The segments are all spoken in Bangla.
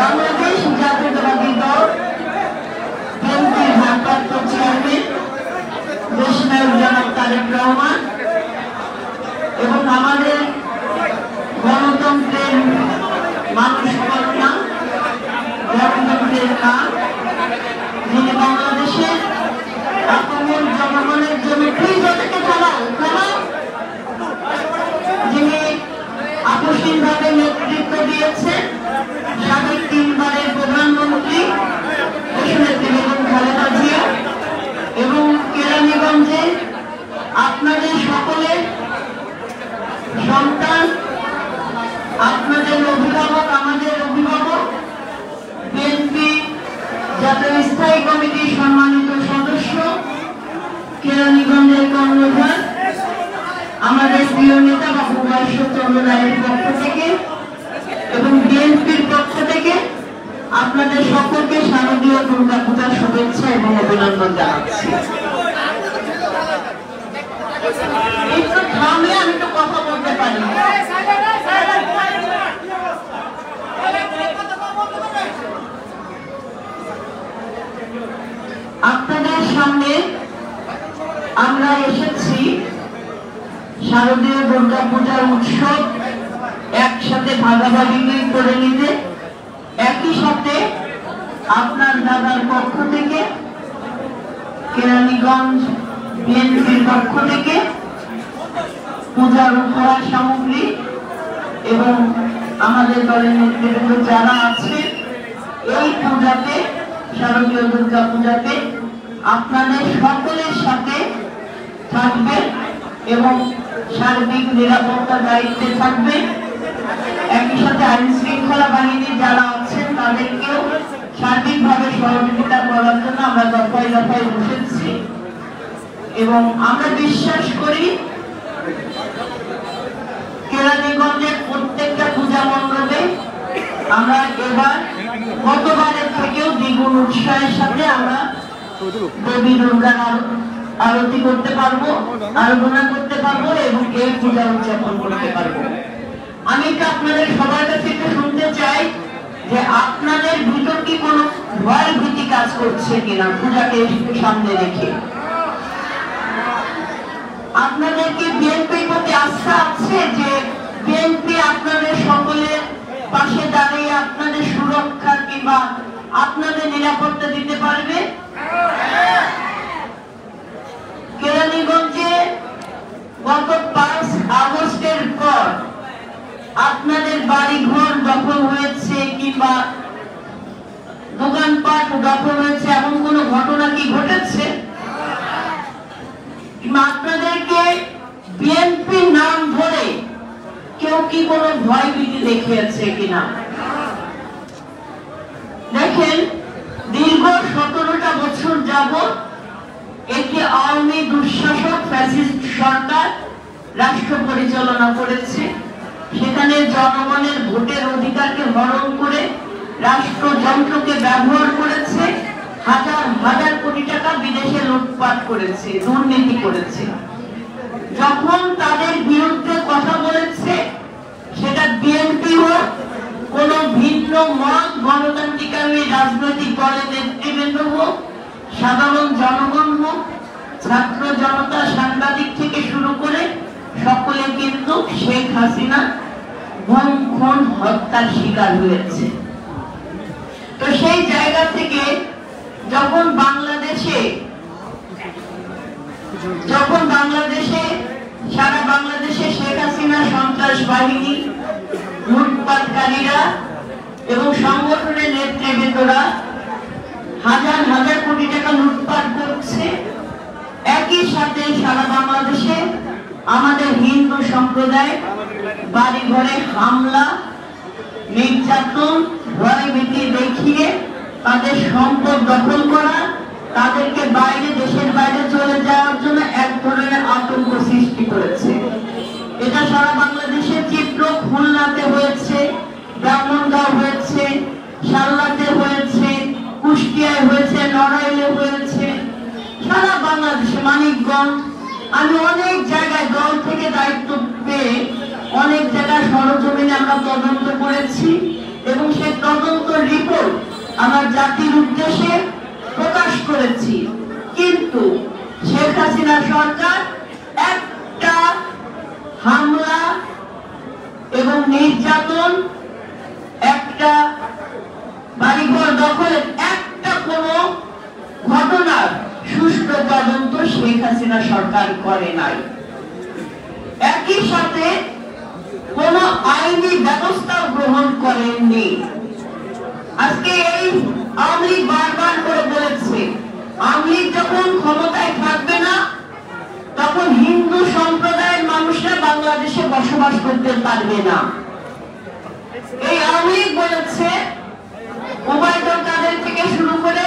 বাংলাদেশ জাতীয়তাবাদী দল বিএনপির ভারপ্রাপ্ত চেয়ারম্যান দেশনায়ক জনাব তারেক রহমান এবং আমাদের গণতন্ত্রের মানুষ কন্যা, গণতন্ত্রের মা, যিনি বাংলাদেশের আপমর জনগণের জন্য যিনি আকস্মিকভাবে নেতৃত্ব দিয়েছেন সাবেক 3 বারের প্রধানমন্ত্রী দেশনেত্রী বেগম খালেদা জিয়া এবং কেরানীগঞ্জে আপনাদের সকলের সন্তান, আপনাদের অভিভাবক, আমাদের অভিভাবক, বিএনপি জাতীয় স্থায়ী কমিটির সম্মানিত সদস্য, কেরানীগঞ্জের কর্ণধার, আমাদের প্রিয় নেতা বাবু চন্দ্র রায়ের পক্ষ থেকে এবং বিএনপির পক্ষ থেকে আপনাদের সকলকে শারদীয় দুর্গা পূজার শুভেচ্ছা এবং অভিনন্দন জানাচ্ছি। একটু থামলে আমি তো কথা বলতে পারি। আপনাদের সামনে আমরা এসেছি শারদীয় দুর্গা পূজার উৎসব একসাথে ভাগাভাগি করে নিতে। একই সাথে আপনার দাদার পক্ষ থেকে, কেরানীগঞ্জ বিএনপির পক্ষ থেকে পূজার উপহার সামগ্রী এবং আমাদের দলের নেতৃবৃন্দ যারা আছে এই পূজাতে, শারদীয় দুর্গা পূজাতে আপনাদের সকলের সাথে থাকবে এবং সার্বিক নিরাপত্তার দায়িত্বে থাকবে। একই সাথে আইন শৃঙ্খলা বাহিনী যারা আছেন তাদেরকেও সার্বিকভাবে সহযোগিতা করার জন্য আমরা দফায় দফায় বসেছি এবং আমরা বিশ্বাস করি কেরানীগঞ্জের প্রত্যেকটা পূজা মণ্ডপে আমরা এবার গতবারের থেকেও দ্বিগুণ উৎসাহের সাথে আমরা দেবী দুর্গার আরতি করতে পারবো, আরাধনা করতে পারবো এবং এই পূজা উদযাপন করতে পারবো। আমি তো আপনাদের সবার কাছে একটু শুনতে চাই যে আপনাদের ভিতর কি কোনো ভয় ভীতি কাজ করছে কিনা পূজাকে সামনে রেখে? আপনাদের কি বিএনপির প্রতি আস্থা আছে যে বিএনপি আপনাদের সকলের পাশে দাঁড়িয়ে আপনাদের সুরক্ষা কিংবা আপনাদের নিরাপত্তা দিতে পারবে? কেরানীগঞ্জে গত 5 আগস্টের পর আপনাদের বাড়িঘর দখল হয়েছে কিংবা দোকানপাট দখল হয়েছে এমন কোন ঘটনা কি ঘটেছে? আপনাদেরকে বিএনপি নাম ধরে কেউ কি কোনো ভয় ভীতি দেখিয়েছে কিনা? দেখেন, দীর্ঘ 17টা বছর যাবত একটি আওয়ামী দুঃশাসক ফ্যাসিস্ট সরকার রাষ্ট্র পরিচালনা করেছে। সেখানে জনগণের ভোটের অধিকারকে হরণ করে রাষ্ট্রযন্ত্রকে ব্যবহার করেছে, হাজার হাজার কোটি টাকা বিদেশে লুটপাট করেছে, দুর্নীতি করেছে। যখন তাদের বিরুদ্ধে কথা বলেছে, সেটা বিএনপি হোক, কোন ভিন্ন মত গণতান্ত্রিক রাজনৈতিক দলের নেতৃবৃন্দ হোক, সাধারণ জনগণ হোক, ছাত্র জনতা, সাংবাদিক থেকে শুরু করে সকলে কিন্তু শেখ হাসিনা গুম খুন হত্যার শিকার হয়েছে। তো সেই জায়গা থেকে যখন বাংলাদেশে সারা বাংলাদেশে শেখ হাসিনা সন্ত্রাস বাহিনী, লুটপাটকারীরা এবং সংগঠনের নেতৃবৃন্দরা হাজার হাজার কোটি টাকা লুটপাট করছে, একই সাথে সারা বাংলাদেশে আমাদের হিন্দু সম্প্রদায় বাড়ি ঘরে হামলা, নির্যাতন, ভয় ভীতি দেখিয়ে তাদের সম্পদ দখল করা, তাদেরকে বাইরে, দেশের বাইরে চলে যাওয়ার জন্য এক ধরনের আতঙ্ক সৃষ্টি করেছে। এটা সারা বাংলাদেশের চিত্র। খুলনাতে হয়েছে, ব্রাহ্মণগাঁও হয়েছে, সাল্লাতে হয়েছে, কুষ্টিয়ায় হয়েছে, নড়াইলে হয়েছে, সারা বাংলাদেশে, মানিকগঞ্জ। আমি অনেক জায়গায় দল থেকে দায়িত্ব পেয়ে অনেক জায়গায় সরজমিনে আমরা তদন্ত করেছি এবং সেই তদন্ত আমার জাতির উদ্দেশ্যে প্রকাশ করেছি, কিন্তু শেখ হাসিনা সরকার একটা হামলা এবং নির্যাতন, একটা বাড়িঘর দখলের একটা কোনো ঘটনার সুষ্ঠু তদন্ত শেখ হাসিনা সরকার করে নাই। একই সাথে কোন আইনি ব্যবস্থা গ্রহণ করেননি। আজকে এই আওয়ামী লীগ বারবার করে বলেছে, আওয়ামী লীগ যখন ক্ষমতায় থাকবে না তখন হিন্দু সম্প্রদায়ের মানুষরা বাংলাদেশে বসবাস করতে পারবে না। এই আওয়ামী লীগ বলেছে, ওবায়দুল কাদের থেকে শুরু করে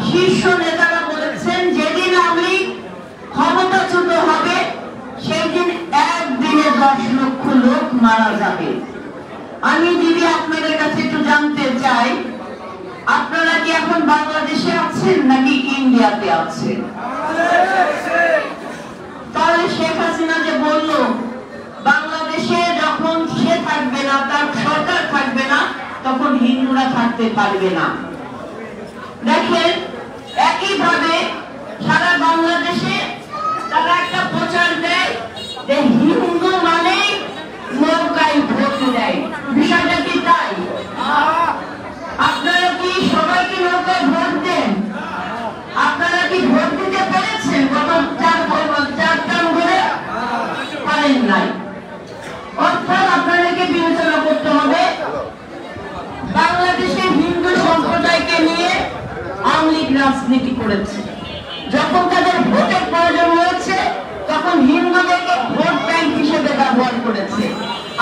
শীর্ষ নেতারা বলেছেন, যেদিন আওয়ামী লীগ ক্ষমতাচ্যুত হবে সেই দিন একদিনে 10 লক্ষ লোক মারা যাবে। আমি দিদি আপনাদের কাছে একটু জানতে চাই, আপনারা কি এখন বাংলাদেশে আছেন নাকি ইন্ডিয়াতে আছেন? তাহলে শেখ হাসিনা যে বলল বাংলাদেশে যখন সে থাকবে না, তার সরকার থাকবে না, তখন হিন্দুরা থাকতে পারবে না। দেখেন, একইভাবে সারা বাংলাদেশে তারা একটা প্রচার দেয় যে হিন্দু মানে নৌকায় ভোট দেয়। বিষয়টা কি তাই? আপনারা কি সবাইকে নৌকায় ভোট দেন? আপনারা কি ভোট দিতে পেরেছেন গত 4 টার্ম ধরে? পারেন নাই। অর্থাৎ আপনাদেরকে বিবেচনা করতে হবে, বাংলাদেশের হিন্দু সম্প্রদায়কে নিয়ে আওয়ামী লীগ রাজনীতি করেছে। যখন তাদের ভোটের প্রয়োজন হয়েছে তখন হিন্দুদেরকে ভোট ব্যাংক হিসেবে ব্যবহার করেছে,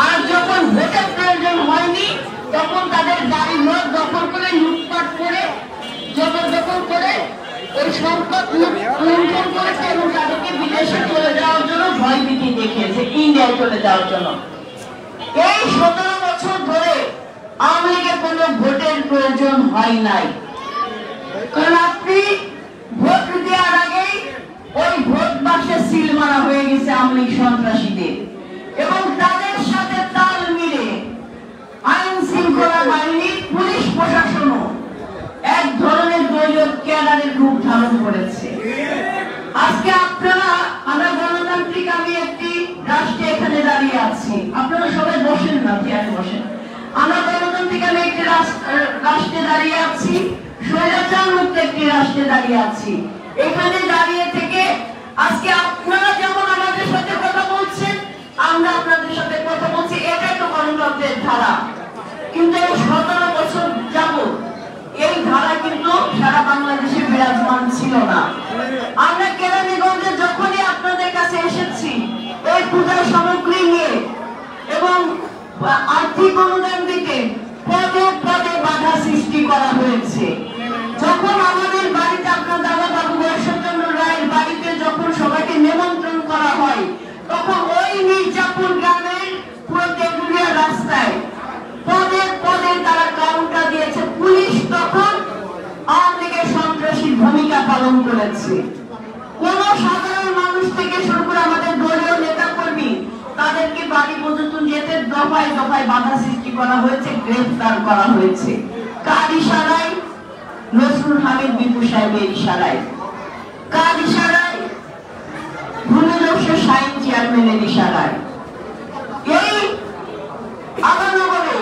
আর যখন ভোটের প্রয়োজন হয়নি তখন তাদের বাড়ি ঘর দখল করে, লুটপাট করে, জবরদখল করে ওই সম্পদ লুণ্ঠন করেছে এবং তাদেরকে বিদেশে চলে যাওয়ার জন্য ভয়ভীতি দেখিয়েছে, ইন্ডিয়ায় চলে যাওয়ার জন্য। এই 17 বছর ধরে আওয়ামী লীগের কোনো ভোটের প্রয়োজন হয় নাই, কারণ আপনি ভোট দেওয়ার আগেই ওই ভোট বাক্সে সিল মারা হয়ে গেছে আওয়ামী লীগ সন্ত্রাসীদের, এবং তাদের সাথে তাল মিলে আইন শৃঙ্খলা বাহিনী, পুলিশ প্রশাসনও এক ধরনের দলীয় ক্যাডারের রূপ ধারণ করেছে। আজকে আপনারা, আমরা গণতান্ত্রিক, আমি একটি রাষ্ট্রে এখানে দাঁড়িয়ে আছি, আপনারা সবাই বসেন না, চেয়ারে বসেন। আমরা গণতান্ত্রিক, আমি একটি রাষ্ট্রে দাঁড়িয়ে আছি, স্বৈরাচার মুক্ত একটি রাষ্ট্রে দাঁড়িয়ে আছি। এখানে দাঁড়িয়ে থেকে আজকে আপনারা যেমন আমাদের সাথে কথা বলছেন, আমরা আপনাদের সাথে কথা বলছি, এটাই তো গণতন্ত্রের ধারা। কিন্তু এই 17 বছর যাবত এই ধারা কিন্তু সারা বাংলাদেশে বিরাজমান ছিল না। আমরা কেরানীগঞ্জে যখনই আপনাদের কাছে এসেছি এই পূজার সামগ্রী নিয়ে এবং আর্থিক অনুদান দিতে, পদে পদে বাধা সৃষ্টি করা হয়েছে। যখন আমাদের বাড়িতে আপনার দাদা বাবু বৈশ্বচন্দ্র রায়ের বাড়িতে যখন সবাইকে নিমন্ত্রণ করা হয়, তখন ওই মির্জাপুর গ্রামের পুরো তেঁতুলিয়া রাস্তায় পদে পদে তারা কাউন্টার দিয়েছে। পুলিশ তখন আওয়ামী লীগের সন্ত্রাসীর ভূমিকা পালন করেছে। কোন সাধারণ মানুষ থেকে শুরু করে আমাদের দলীয় নেতা কর্মী, তাদেরকে বাড়ি পর্যন্ত যেতে দফায় দফায় বাধা সৃষ্টি করা হয়েছে, গ্রেফতার করা হয়েছে। কার ইশারায়? নসরুল হামিদ বিপু সাহেবের ইশারায়। কার ইশারায়? ভূমিদস্যু শাহীন চেয়ারম্যানের ইশারায়। এই আগানগরে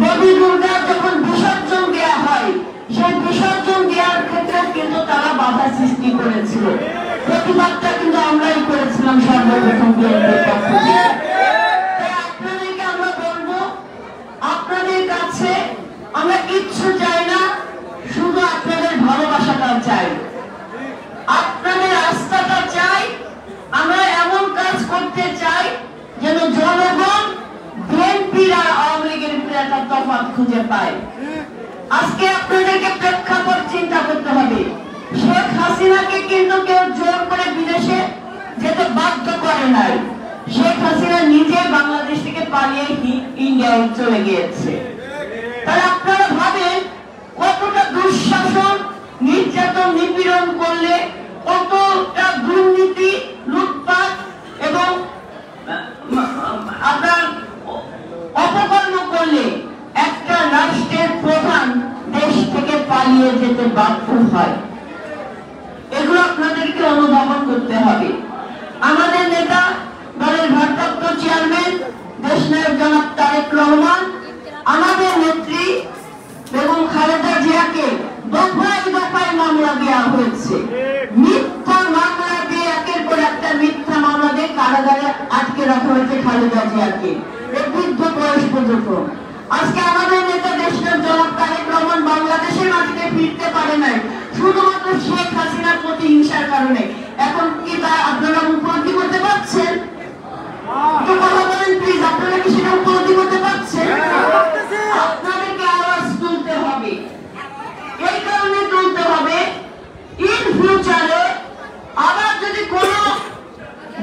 দেবী দুর্গা যখন বিসর্জন দেওয়া হয়, সেই বিসর্জন দেওয়ার ক্ষেত্রে কিন্তু তারা বাধা সৃষ্টি করেছিল। প্রতিবাদটা কিন্তু আমরাই করেছিলাম সর্বপ্রথম বিএনপির পক্ষ থেকে। আপনাদেরকে আমরা বলবো, আপনাদের কাছে আমরা কিচ্ছু চাই না, শুধু আপনাদের ভালোবাসাটা চাই, আপনাদের আস্থাটা চাই। আমরা এমন কাজ করতে চাই যেন জনগণ বিএনপির আর আওয়ামী লীগের ভিতরে একটা তফাৎ খুঁজে পায়। আজকে আপনাদেরকে প্রেক্ষাপট চিন্তা করতে হবে। শেখ হাসিনাকে কিন্তু কেউ জোর করে বিদেশে যেতে বাধ্য করে নাই। শেখ হাসিনা নিজে বাংলাদেশ থেকে পালিয়ে ইন্ডিয়ায় চলে গিয়েছে। তাহলে আপনারা ভাবেন কতটা দুঃশাসন, নির্যাতন, নিপীড়ন করলে, কতটা দুর্নীতি, লুটপাট এবং আপনার অপকর্ম করলে একটা রাষ্ট্রের পালিয়ে যেতে বাধ্য হয়। এগুলো আপনাদেরকে অনুধাবন করতে হবে। আমাদের নেতা দলের ভারপ্রাপ্ত চেয়ারম্যান দেশনায়ক জনাব তারেক রহমান আমাদের নেত্রী বেগম খালেদা জিয়াকে দফায় দফায় মামলা দেওয়া হয়েছে। মিথ্যা মামলা দিয়ে একের পর একটা মিথ্যা মামলা দিয়ে কারাগারে আটকে রাখা হয়েছে খালেদা জিয়াকে বৃদ্ধ বয়স পর্যন্ত। আজকে আমাদের নেতা দেশনায়ক জনাব তারেক রহমান বাংলাদেশের মাটিতে ফিরতে পারে নাই শুধুমাত্র শেখ হাসিনার প্রতিহিংসার কারণে। এখন কি তা আপনারা উপলব্ধি করতে পারছেন? কথা বলেন প্লিজ, আপনারা কি সেটা উপলব্ধি করতে পারছেন? আপনাদেরকে আওয়াজ তুলতে হবে। এই কারণে তুলতে হবে, ইন ফিউচারে আবার যদি কোনো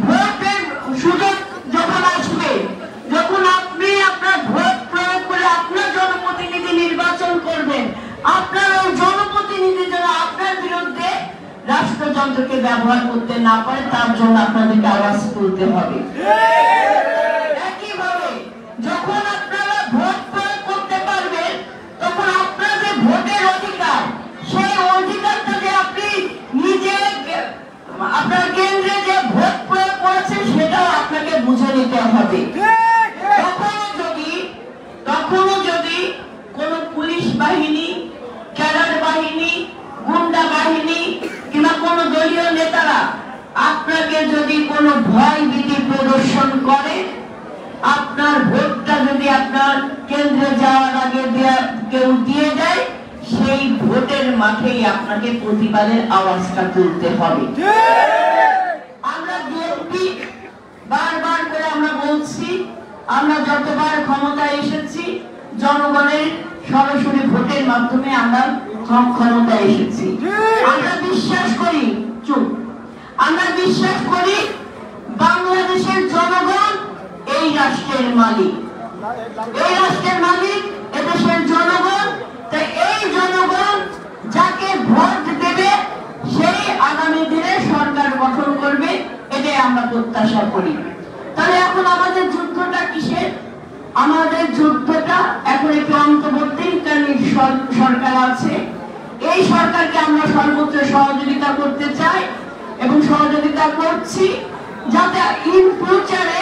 ভোটের সুযোগ যখন আসবে, যখন আপনি আপনার ভোট প্রয়োগ করে আপনার জনপ্রতিনিধি নির্বাচন করবেন, আপনার ওই জনপ্রতিনিধি যেন আপনার বিরুদ্ধে রাষ্ট্রযন্ত্রকে ব্যবহার করতে না পারে তার জন্য আপনাদেরকে আওয়াজ তুলতে হবে। একইভাবে যখন আপনারা ভোট প্রয়োগ করতে পারবেন তখন আপনার যে ভোটের অধিকার, সেই অধিকারটা যে আপনি নিজে আপনার কেন্দ্রে যে ভোট প্রয়োগ করেছেন সেটাও আপনাকে বুঝে নিতে হবে। তখনও যদি কোন পুলিশ বাহিনী, ক্যাডার বাহিনী, গুন্ডা বাহিনী কিংবা কোন দলীয় নেতারা আপনাকে যদি কোনো ভয় ভীতি প্রদর্শন করে, আপনার ভোটটা যদি আপনার কেন্দ্রে যাওয়ার আগে কেউ দিয়ে দেয়, সেই ভোটের মাঠেই আপনাকে প্রতিবাদের আওয়াজটা তুলতে হবে। আমরা বিএনপি বারবার করে আমরা বলছি, আমরা যতবার ক্ষমতায় এসেছি জনগণের সরাসরি ভোটের মাধ্যমে আমরা ক্ষমতায় এসেছি। আমরা বিশ্বাস করি বাংলাদেশের জনগণ এই রাষ্ট্রের মালিক, এদেশের জনগণ। তাই এই জনগণ যাকে ভোট দেবে সেই আগামী দিনে সরকার গঠন করবে, এটাই আমরা প্রত্যাশা করি। তাহলে এখন আমাদের যুদ্ধটা কিসের? আমাদের যুদ্ধটা এখন একটি অন্তর্বর্তীকালীন সরকার আছে। এই সরকারকে আমরা সর্বোচ্চ সহযোগিতা করতে চাই এবং সহযোগিতা করছি, যাতে ইন ফিউচারে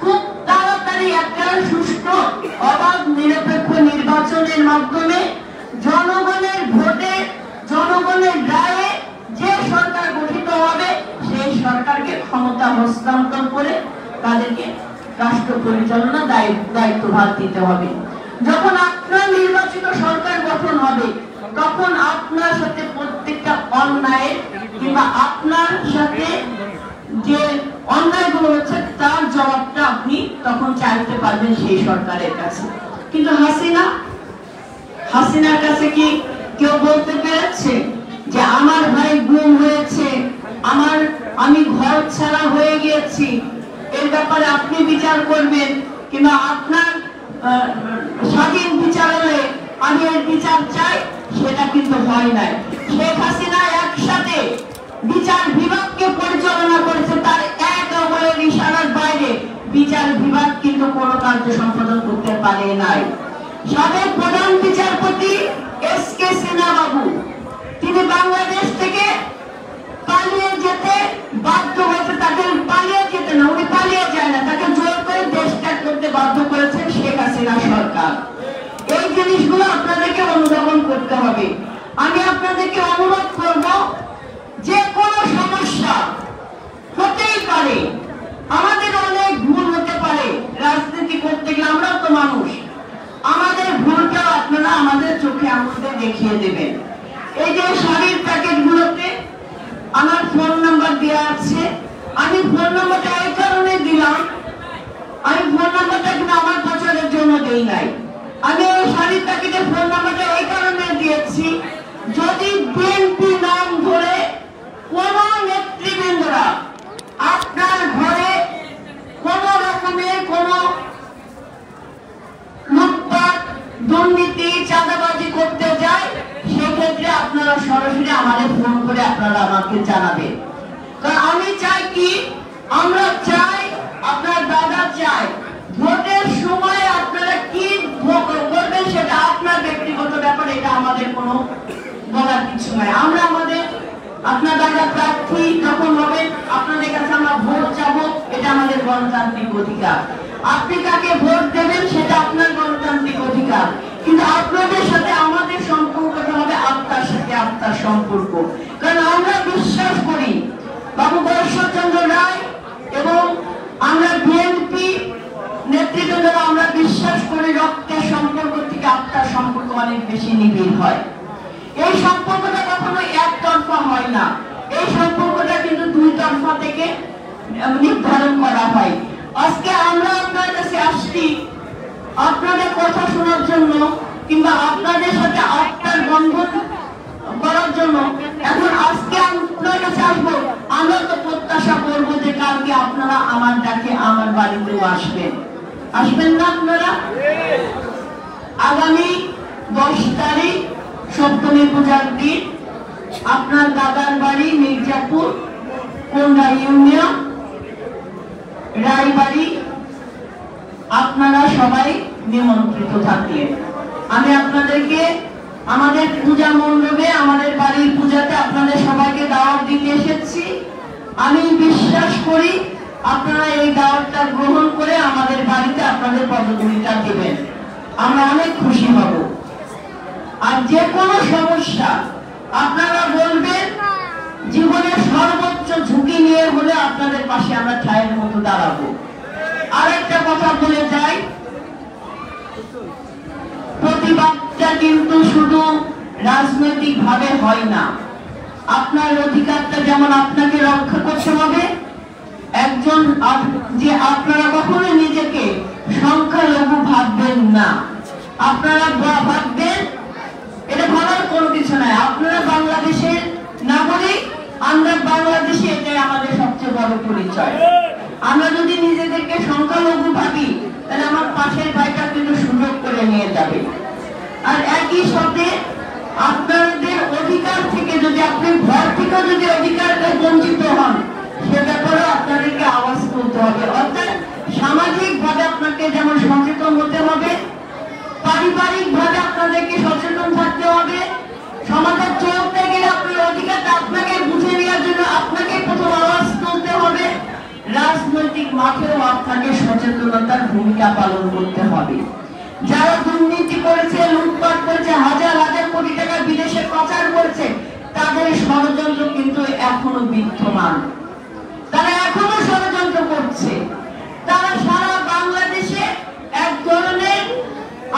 খুব তাড়াতাড়ি একটা সুষ্ঠু অবাধ নিরপেক্ষ নির্বাচনের মাধ্যমে জনগণের ভোটে, জনগণের রায়ে যে সরকার গঠিত হবে সেই সরকারকে ক্ষমতা হস্তান্তর করে তাদেরকে রাষ্ট্র পরিচালনা দায়িত্বভার দিতে হবে। যখন আপনার নির্বাচিত সরকার গঠন হবে তখন আপনার সাথে প্রত্যেকটা অন্যায়ের কিংবা আপনার সাথে যে অন্যায়গুলো হচ্ছে তার জবাবটা আপনি তখন চাইতে পারবেন সেই সরকারের কাছে। কিন্তু হাসিনার কাছে কি কেউ বলতে পেরেছে যে আমার ভাই গুম হয়েছে, আমি ঘর ছাড়া হয়ে গিয়েছি, এর ব্যাপারে আপনি বিচার করবেন কিংবা আপনার স্বাধীন বিচারালয়ে আমি এর বিচার চাই? সেটা কিন্তু হয় নাই। শেখ হাসিনা একসাথে বিচার বিভাগকে পরিচালনা করেছে, তার এক আমলের ইশারার বাইরে বিচার বিভাগ কিন্তু কোনো কার্য সম্পাদন করতে পারে নাই। সাবেক প্রধান বিচারপতি এস.কে. সিনহা বাবু, তিনি বাংলাদেশ থেকে পালিয়ে যেতে বাধ্য হয়েছে। তাকে পালিয়ে যেতে না, উনি পালিয়ে যায় না, তাকে জোর করে দেশ ত্যাগ করতে বাধ্য করেছেন শেখ হাসিনা সরকার। এই জিনিসগুলো আপনাদেরকে অনুধাবন করতে হবে। আমি আপনাদেরকে অনুরোধ করব, যে কোনো সমস্যা হতেই পারে, আমাদের অনেক ভুল হতে পারে, রাজনীতি করতে গেলে আমরাও তো মানুষ, আমাদের ভুলটাও আপনারা আমাদের চোখে আঙুলে দেখিয়ে দেবেন। এই যে শাড়ির প্যাকেটগুলোতে আমার ফোন নাম্বার দেওয়া আছে, আমি ফোন নাম্বারটা এই কারণে দিলাম, আমি ফোন নাম্বারটা কিন্তু আমার প্রচারের জন্য দেই নাই, আমি ওই শাড়ির প্যাকেটে ফোন নাম্বারটা এই কারণে দিয়েছি, যদি বিএনপি নাম ধরে কোন নেতৃবৃন্দরা আপনার ঘরে কোন রকমের কোন লুটপাট, দুর্নীতি, চাঁদাবাজি করতে যায়, সেক্ষেত্রে আপনারা সরাসরি আমাদের ফোন করে আপনারা আমাকে জানাবেন। কারণ আমি চাই কি, আমরা চাই, আপনার দাদা চাই, ভোটের সময় আপনারা কি করবেন সেটা আপনার ব্যক্তিগত ব্যাপার, এটা আমাদের কোনো কিছু নয়। আমরা আমাদের আপনারা প্রার্থী যখন হবেন আপনাদের কাছে আমরা ভোট চাবো, এটা আমাদের গণতান্ত্রিক অধিকার। আপনি কাকে ভোট দেবেন সেটা আপনার গণতান্ত্রিক অধিকার, কিন্তু আপনাদের সাথে আমাদের সম্পর্কটা হবে আত্মার সাথে আত্মার সম্পর্ক। কারণ আমরা বিশ্বাস করি বাবু বর্ষচন্দ্র রায় এবং আমরা বিএনপি নেতৃত্ব, আমরা বিশ্বাস করি রক্তের সম্পর্ক থেকে আত্মার সম্পর্ক অনেক বেশি নিবিড় হয়। এই সম্পর্কটা কখনো একতরফা হয় না, এই সম্পর্কটা কিন্তু দুই তরফা থেকে নির্ধারণ করা হয়। আজকে আমরা আপনার কাছে আসছি আপনাদের কথা শোনার জন্য কিংবা আপনাদের সাথে আত্মার বন্ধন করার জন্য। এখন আজকে আপনার কাছে আসবো, আমরা তো প্রত্যাশা করবো যে কালকে আপনারা আমার ডাকে আমার বাড়িতেও আসবেন, আসবেন না আপনারা? আগামী 10 তারিখ সপ্তমী পূজার দিন আপনার দাদার বাড়ি মির্জাপুর কোন্ডা ইউনিয়ন রায়বাড়ি, আপনারা সবাই নিমন্ত্রিত থাকলেন। আমি আপনাদেরকে আমাদের পূজা মণ্ডপে আমাদের বাড়ির পূজাতে আপনাদের সবাইকে দাওয়াত দিতে এসেছি। আমি বিশ্বাস করি আপনারা এই দাওয়াতটা গ্রহণ করে আমাদের বাড়িতে আপনাদের পদধূলিটা দেবেন, আমরা অনেক খুশি হব। আর যে কোনো সমস্যা আপনারা বলবেন, জীবনের সর্বোচ্চ ঝুঁকি নিয়ে হলে আপনাদের পাশে আমরা ছায়ের মতো দাঁড়াবো। আরেকটা কথা বলে যাই, প্রতিবাদটা কিন্তু শুধু রাজনৈতিক ভাবে হয় না। আপনার অধিকারটা যেমন আপনাকে রক্ষা করতে হবে, একজন যে আপনারা কখনো নিজেকে সংখ্যালঘু ভাববেন না, আপনারা ভাববেন এটা ভাবার কোনো কিছু নাই, আপনারা বাংলাদেশের নাগরিক, আমরা বাংলাদেশে, এটাই আমাদের সবচেয়ে বড় পরিচয়। আমরা যদি নিজেদেরকে সংখ্যালঘু ভাবি তাহলে আমার পাশের ভাইটা কিন্তু সুযোগ করে নিয়ে যাবে। আর একই সাথে আপনাদের অধিকার থেকে যদি আপনি ঘর থেকে যদি অধিকারটা বঞ্চিত হন, সে ব্যাপারে আপনাদেরকে আওয়াজ তুলতে হবে। অর্থাৎ সামাজিক ভাবে আপনাকে যেমন সচেতন হতে হবে, পারিবারিক ভাবে আপনাদেরকে সচেতন থাকতে হবে, সমাজে চলতে গেলে আপনার অধিকারটা আপনাকে বুঝে নেওয়ার জন্য আপনাকে প্রথম আওয়াজ তুলতে হবে, রাজনৈতিক মাঠেও আপনাকে সচেতনতার ভূমিকা পালন করতে হবে। যারা দুর্নীতি করেছে, লুটপাট করেছে, হাজার হাজার কোটি টাকা বিদেশে পাচার করেছে, তাদের ষড়যন্ত্র কিন্তু এখনো বিদ্যমান, তারা এখনো ষড়যন্ত্র করছে। তারা সারা বাংলাদেশে এক ধরনের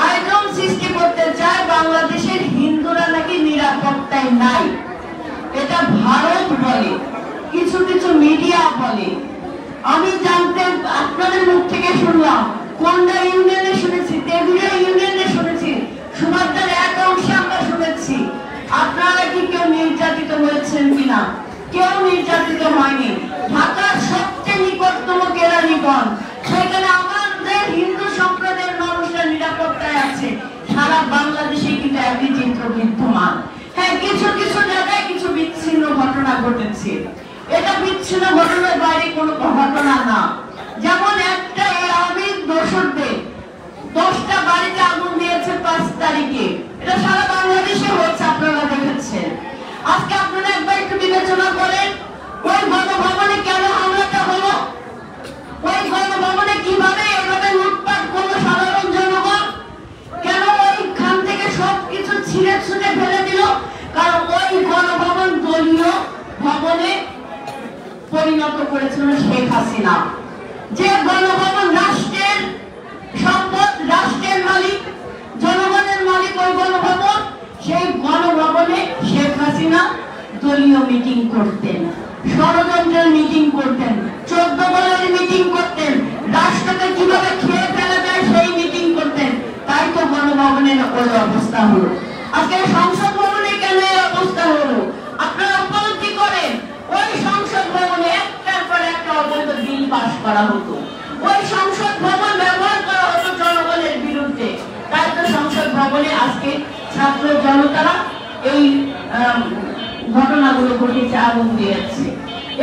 আয়োজন সৃষ্টি করতে চায়, বাংলাদেশের হিন্দুরা নাকি নিরাপত্তায় নাই, এটা ভারত বলে, কিছু কিছু মিডিয়া বলে। আমি জানতে আপনাদের মুখ থেকে শুনলাম, কোন্ডা ইউনিয়নে শুনেছি, তেগুড়িয়া ইউনিয়নে শুনেছি, সুমাত্রার এক অংশে আমরা শুনেছি। আপনারা কি কেউ নির্যাতিত হয়েছেন কিনা? কেউ নির্যাতিত হয়নি। ঢাকার সবচেয়ে নিকটতম কেরানীগঞ্জ, সেখানে আমাদের হিন্দু সম্প্রদায়ের মানুষরা নিরাপত্তায় আছে। সারা বাংলাদেশে কিন্তু একই চিত্র বিদ্যমান। হ্যাঁ, কিছু কিছু জায়গায় কিছু বিচ্ছিন্ন ঘটনা ঘটেছে, এটা বিচ্ছিন্ন ঘটনার বাইরে কোনো ঘটনা না। যেমন একটা আওয়ামী দোসরদের 10টা বাড়িতে আগুন দিয়েছে 5 তারিখে, এটা সারা বাংলাদেশে হচ্ছে, আপনারা দেখেছেন। আজকে আপনারা একবার একটু বিবেচনা করেন, ওই গণভবনে কেন হামলাটা হলো, ওই গণভবনে কিভাবে এভাবে লুটপাট করলো সাধারণ জনগণ, কেন ওইখান থেকে সবকিছু ছিঁড়ে ছুঁড়ে ফেলে দিল? কারণ ওই গণভবন দলীয় ভবনে পরিণত করেছিল শেখ হাসিনা। যে গণভবন রাষ্ট্রের সম্পদ, রাষ্ট্রের মালিক, জনগণের মালিক ওই গণভবন, সেই গণভবনে শেখ হাসিনা দলীয় মিটিং করতেন, ষড়যন্ত্রের মিটিং করতেন, 14 দলের মিটিং করতেন, রাষ্ট্রকে কিভাবে খেয়ে ফেলা যায় সেই মিটিং করতেন। তাই তো গণভবনের ওই অবস্থা হলো। আজকে সংসদ ভবনে কেন এই অবস্থা হলো আপনারা উপলব্ধি করেন? ওই সংসদ ভবনে একটার পর একটা অবৈধ বিল পাস করা হতো, ওই সংসদ ভবন ব্যবহার করা হতো জনগণের বিরুদ্ধে। তাই তো সংসদ ভবনে আজকে ছাত্র জনতারা এই ঘটনাগুলো ঘটেছে, আগুন দিয়েছে।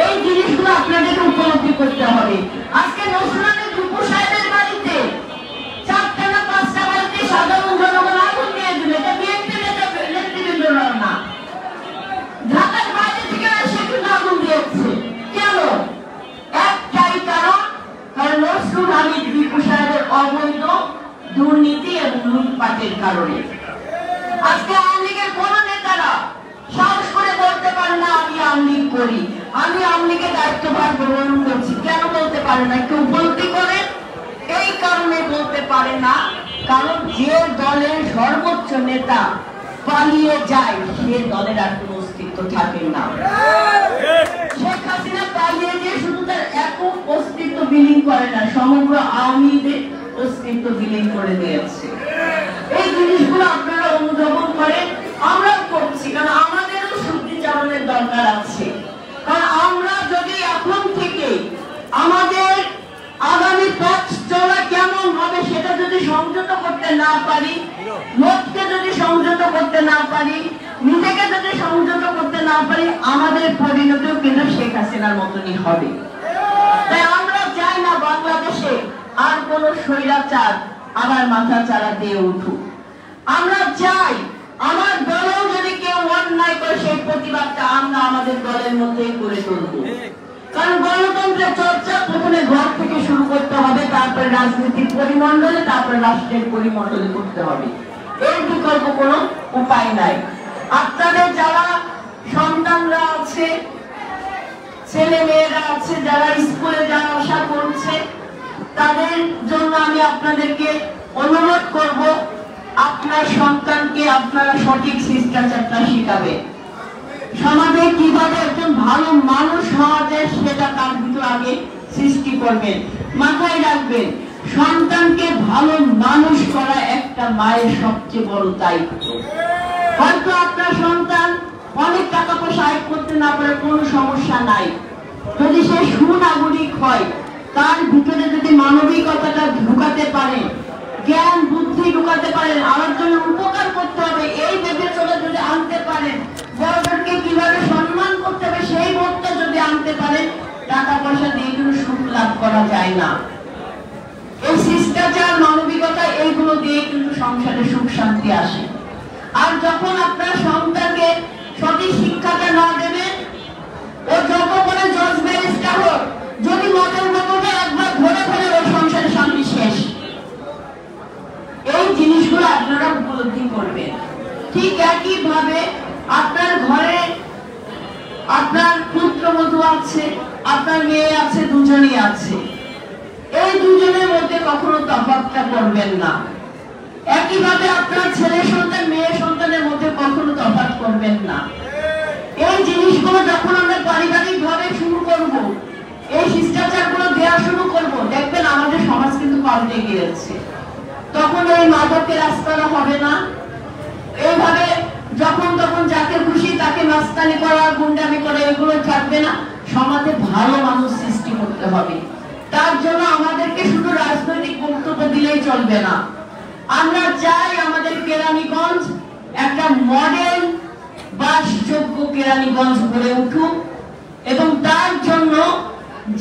এই জিনিসগুলো আপনাদেরকে উপলব্ধি করতে হবে। আজকে নসরুলের দুপু সাহেবের বাড়িতে 4টা না 5টা বাড়িতে সাধারণ জনগণ আগুন দিয়ে দিল, এটা বিএনপি নেতৃবৃন্দ না, দুর্নীতি এবং লুটপাটের কারণে। আজকে আওয়ামী লীগের কোন নেতারা সাহস করে বলতে পারে না আমি আওয়ামী লীগ করি, আমি আওয়ামী লীগের দায়িত্বভার গ্রহণ করছি। কেন বলতে পারে না? কেউ বলতে করে এই কারণে বলতে পারে না, কারণ যে দলের সর্বোচ্চ নেতা পালিয়ে যায় সে দলের আর কোনো অস্তিত্ব থাকে না। শেখ হাসিনা পালিয়ে গিয়ে শুধু তার একক অস্তিত্ব বিলীন করে না, সমগ্র আওয়ামী লীগের অস্তিত্ব বিলীন করে দিয়েছে। এই জিনিসগুলো আপনারা অনুধাবন করেন, আমরাও করছি, কারণ আমাদেরও শুদ্ধিচারণের দরকার আছে। কারণ আমরা যদি এখন থেকে আমাদের আগামী পথ চলা কেমন হবে সেটা যদি সংযত করতে না পারি, লোককে যদি সংযত করতে না পারি, নিজেকে যদি সংযত করতে না পারি, আমাদের পরিণতিও কিন্তু শেখ হাসিনার মতনই হবে। তাই আমরা চাই না বাংলাদেশে আর কোন স্বৈরাচার আবার মাথা চাড়া দিয়ে উঠুক। আমরা চাই আমার দলেও যদি কেউ অন্যায় করে সেই প্রতিবাদটা আমরা আমাদের দলের মধ্যেই করে তুলব। কারণ গণতন্ত্রের চর্চা প্রথমে ঘর থেকে শুরু করতে হবে, তারপরে রাজনৈতিক পরিমণ্ডলে, তারপরে রাষ্ট্রের পরিমণ্ডলে করতে হবে। এর বিকল্প কোনো উপায় নাই। আপনাদের যারা সন্তানরা আছে, ছেলে মেয়েরা আছে, যারা স্কুলে যাওয়া আসা করছে, তাদের জন্য আমি আপনাদেরকে অনুরোধ করব, আপনার সন্তানকে আপনারা সঠিক শিষ্টাচারটা শিখাবেন। সমাজে কিভাবে একজন ভালো মানুষ হওয়া যায় সেটা তার ভিতর আগে সৃষ্টি করবেন। মাথায় রাখবেন, সন্তানকে ভালো মানুষ করা একটা মায়ের সবচেয়ে বড় দায়িত্ব। হয়তো আপনার সন্তান অনেক টাকা পয়সা আয় করতে না পারে, কোনো সমস্যা নাই। যদি সে সুনাগরিক হয়, তার ভিতরে যদি মানবিকতাটা ঢুকাতে পারে, জ্ঞান বুদ্ধি ঢুকাতে পারেন, আরেকজনের উপকার করতে হবে এই বিবেচনা যদি আনতে পারেন, বড়দেরকে কিভাবে সম্মান করতে হবে সেই বোধটা যদি আনতে পারেন, টাকা পয়সা দিয়ে কিন্তু সুখ লাভ করা যায় না। এই শিষ্টাচার, মানবিকতা, এইগুলো দিয়ে কিন্তু সংসারে সুখ শান্তি আসে। আর যখন আপনার সন্তানকে সঠিক শিক্ষাটা না দেবেন, ও যত করে জজ ব্যারিস্টার হোক, যদি মদের মতোটা একবার ধরে ফেলে ওই সংসারে শান্তি শেষ। এই জিনিসগুলো আপনারা উপলব্ধি করবেন। ঠিক একই ভাবে আপনার ঘরে আপনার পুত্রবধূ আছে, আপনার মেয়ে আছে, দুজনই আছে, এই দুজনের মধ্যে কখনো তফাৎটা করবেন না। একইভাবে আপনার ছেলে সন্তান মেয়ে সন্তানের মধ্যে কখনো তফাৎ করবেন না। এই জিনিসগুলো যখন আমরা পারিবারিক ভাবে শুরু করব, এই শিষ্টাচারগুলো দেওয়া শুরু করব, দেখবেন আমাদের সমাজ কিন্তু পাল্টে গিয়েছে। তখন এই মাদকের আস্তানা হবে না, এইভাবে যখন তখন যাকে খুশি তাকে মাস্তানি করা, গুন্ডামি করা, এগুলো থাকবে না। সমাজে ভালো মানুষ সৃষ্টি করতে হবে। তার জন্য আমাদেরকে শুধু রাজনৈতিক বক্তব্য দিলেই চলবে না। আমরা চাই আমাদের কেরানীগঞ্জ একটা মডেল বাসযোগ্য কেরানীগঞ্জ গড়ে উঠুক, এবং তার জন্য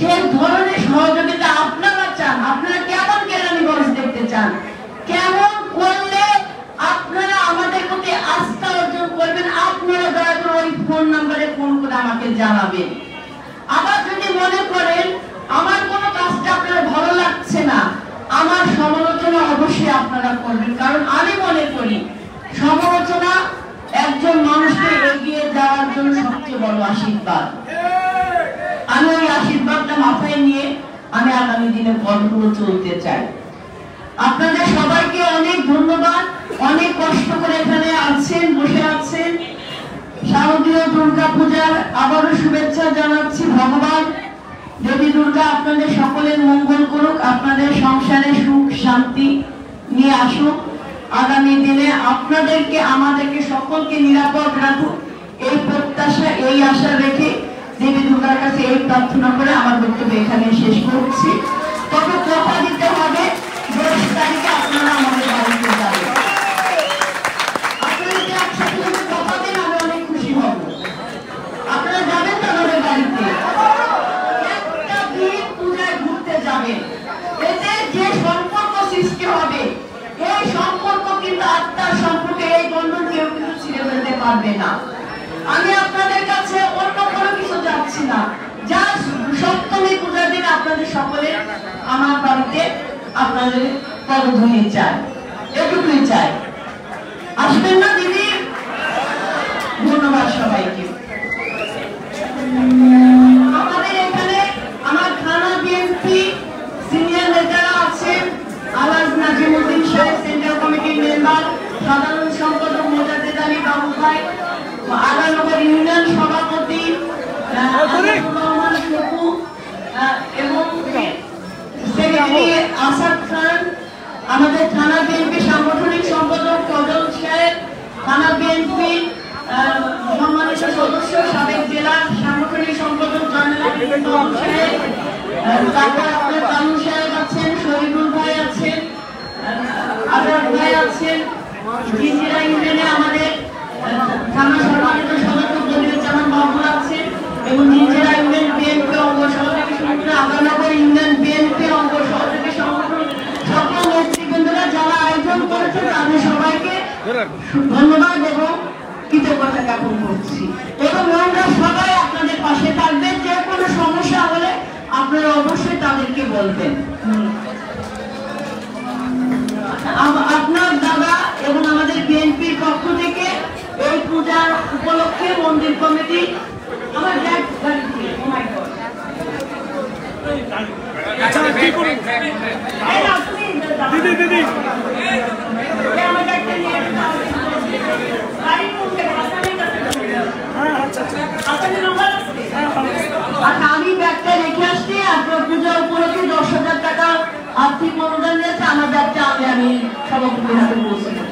যে ধরনের সহযোগিতা আপনারা চান, আপনারা কেমন কেরানীগঞ্জ দেখতে চান, কেমন করলে আপনারা আমাদের প্রতি আস্থা অর্জন করবেন, আপনারা দয়া করে ওই ফোন নাম্বারে ফোন করে আমাকে জানাবেন। আবার যদি মনে করেন আমার কোনো কাজটা আপনার ভালো লাগছে না, আমার সমালোচনা অবশ্যই আপনারা করবেন। কারণ আমি মনে করি সমালোচনা একজন মানুষকে এগিয়ে যাওয়ার জন্য সবচেয়ে বড় আশীর্বাদ। আমি ওই আশীর্বাদটা মাথায় নিয়ে আমি আগামী দিনে পথগুলো চলতে চাই। আপনাদের সবাইকে অনেক ধন্যবাদ। অনেক কষ্ট করে এখানে আছেন, বসে আছেন। শারদীয় দুর্গা পূজার আবারও শুভেচ্ছা জানাচ্ছি। ভগবান দেবী দুর্গা আপনাদের সকলের মঙ্গল করুক, আপনাদের সংসারে সুখ শান্তি নিয়ে আসুক। আগামী দিনে আপনাদেরকে আমাদেরকে সকলকে নিরাপদ রাখুক, এই প্রত্যাশা এই আশা রেখে দেবী দুর্গার কাছে এই প্রার্থনা করে আমার বক্তব্য এখানে শেষ করছি। তবে কথা দিতে হবে 10 তারিখে আপনারা আমাদের বাড়িতে যাবেন। আপনারা যদি একসাথে যদি কথা দেন আমি অনেক খুশি হব। আপনারা যাবেন তো আমাদের বাড়িতে, একটা দিন পূজায় ঘুরতে যাবেন। এতে যে সম্পর্ক সৃষ্টি হবে, এই সম্পর্ক কিন্তু আত্মার সম্পর্ক, এই বন্ধন কেউ কিন্তু ছিঁড়ে ফেলতে পারবে না। আমি আপনাদের কাছে অন্য কোনো কিছু যাচ্ছি না, যা সপ্তমী পূজার দিন আপনাদের সকলে আমার বাড়িতে আপনাদের পদধূলি চাই। সাধারণ সম্পাদক মোজাদ্দেদ আলী বাবু ভাই, আগানগর ইউনিয়ন সভাপতি রহমান শপু এবং সেক্রেটারি আসাদ খান, আমাদের থানা বিএনপি সাংগঠনিক সম্পাদক ফজল সাহেব, থানা বিএনপি সম্মানিত সদস্য সাবেক জেলার সাংগঠনিক সম্পাদক জয়নাল আবেদীন বাবু সাহেব, তারপর আপনার কালু সাহেব আছেন, শহীদুল ভাই আছেন, আজাদ ভাই আছেন, জিজিরা ইউনিয়নে আমাদের থানা সম্মানিত সদস্য জলিলুজ্জামান বাবু আছেন এবং জিজিরা ইউনিয়ন বিএনপি অঙ্গ সহ থেকে শুরু করে আগানগর ইউনিয়ন বিএনপি অঙ্গ সহ থেকে সংগঠন সকল নেতৃবৃন্দরা যারা আয়োজন করেছে তাদের সবাইকে ধন্যবাদ এবং কৃতজ্ঞতা জ্ঞাপন করছি। এবং আমরা সবাই আপনাদের পাশে থাকবেন, যে কোনো সমস্যা হলে আপনারা অবশ্যই তাদেরকে বলবেন। আপনার দাদা এবং আমাদের বিএনপির পক্ষ থেকে এই পূজার উপলক্ষে মন্দির কমিটি আমার আমি ব্যাগটা রেখে আসছি। আপনার পূজা উপলক্ষে 10,000 টাকা আর্থিক অনুদান দিয়েছে, আমার ব্যাগটা আমি সভাপতির হাতে পৌঁছে দেব।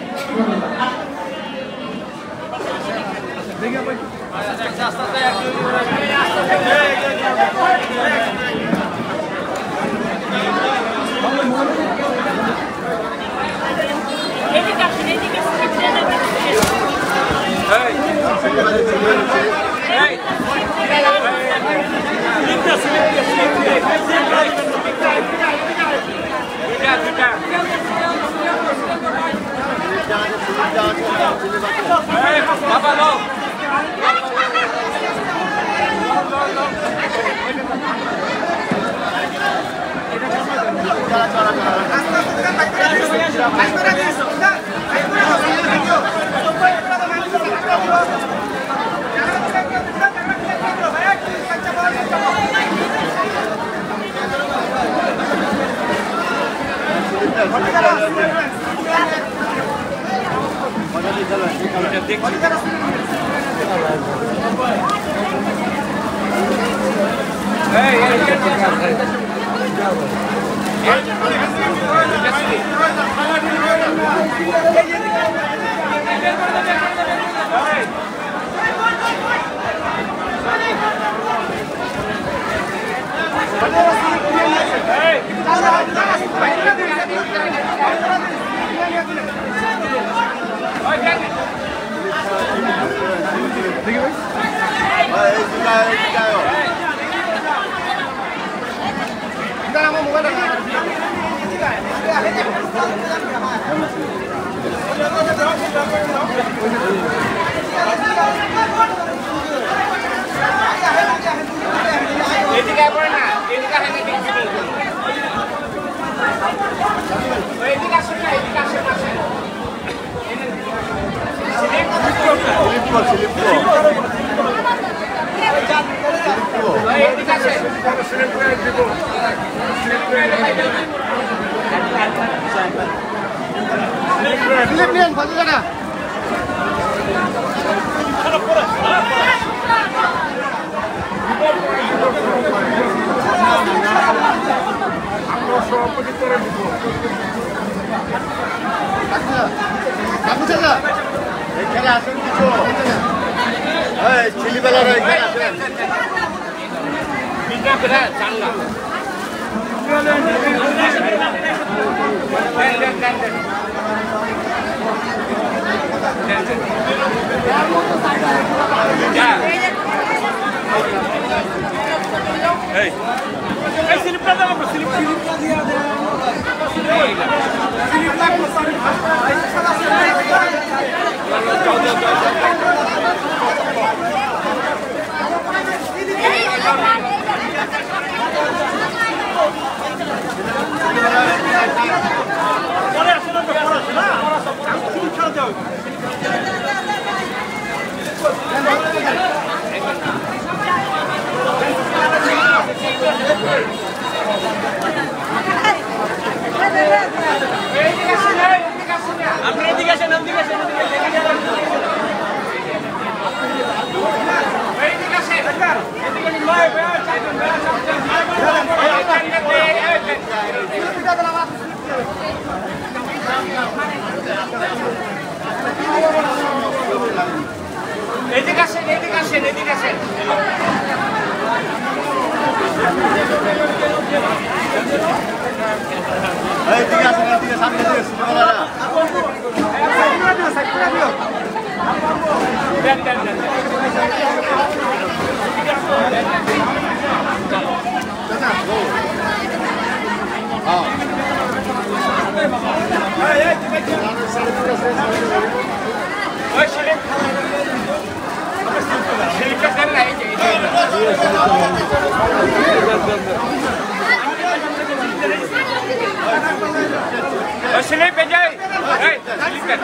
এদিকে আসেন, এদিকে আসেন, এদিকে আসেন। এদিকে আসেন, এদিকে সামনে দিয়ে সুন্দররা। দেন দেন দেন। হ্যাঁ। এই ওই সেলিম সেলিমটা দেন না, এই যে ওই সেলিম বেজাই এই সেলিম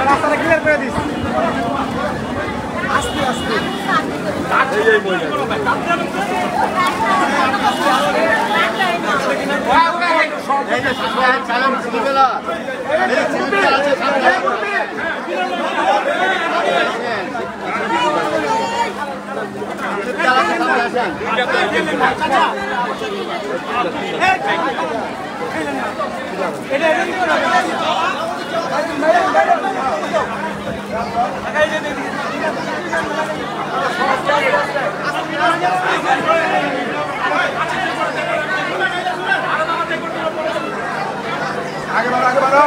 রাস্তাটা ক্লিয়ার করে দিস আস্তে আস্তে आगे बढ़ो आगे बढ़ो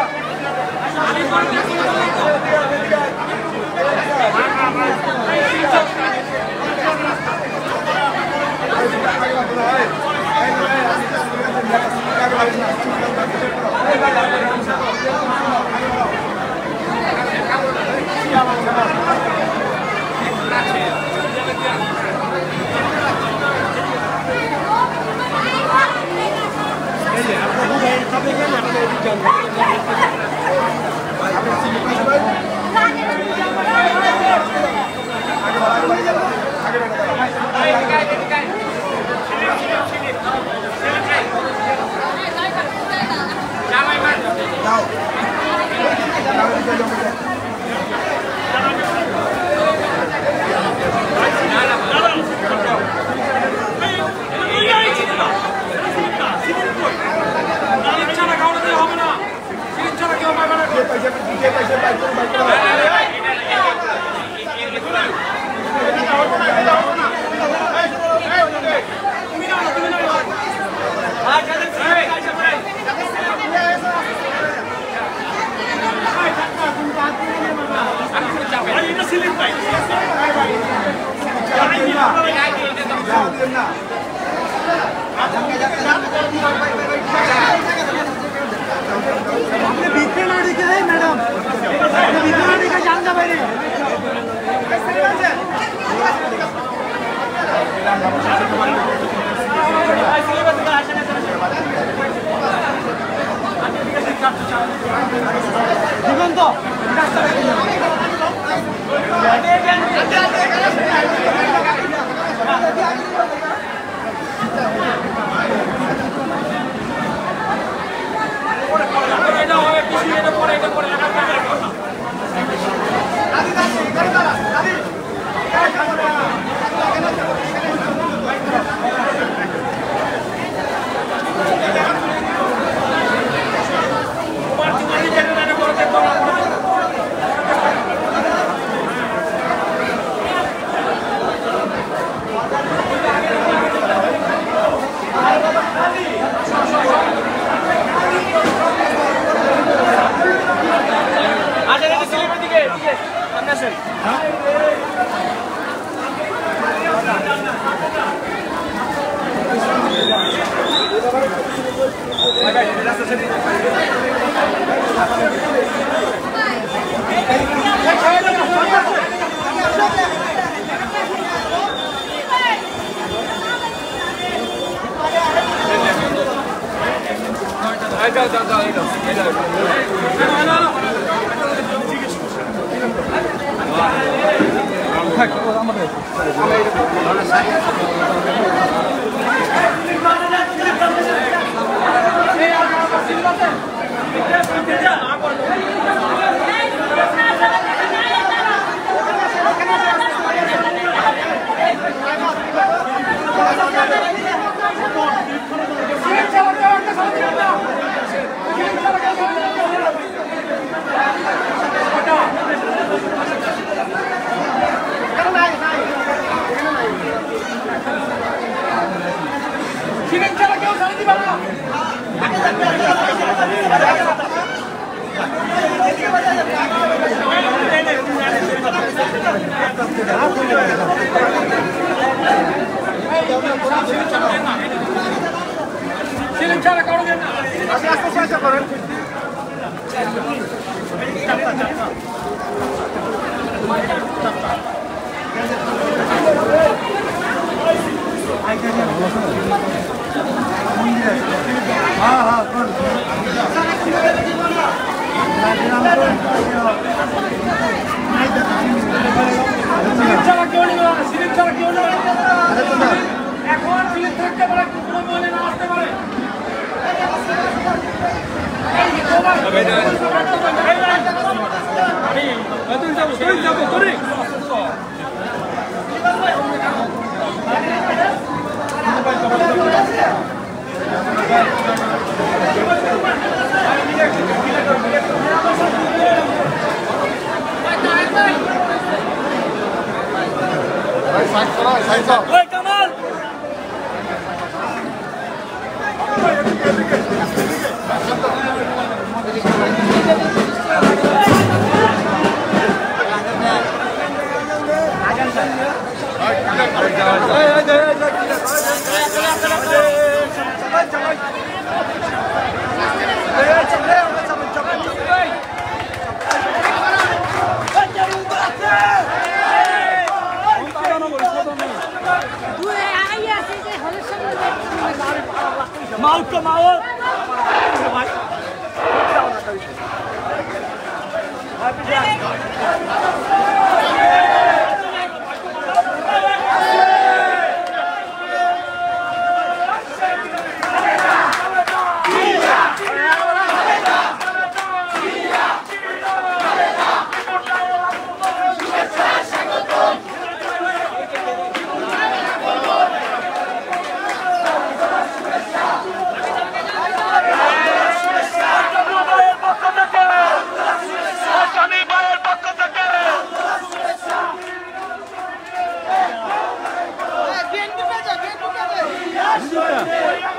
Yeah.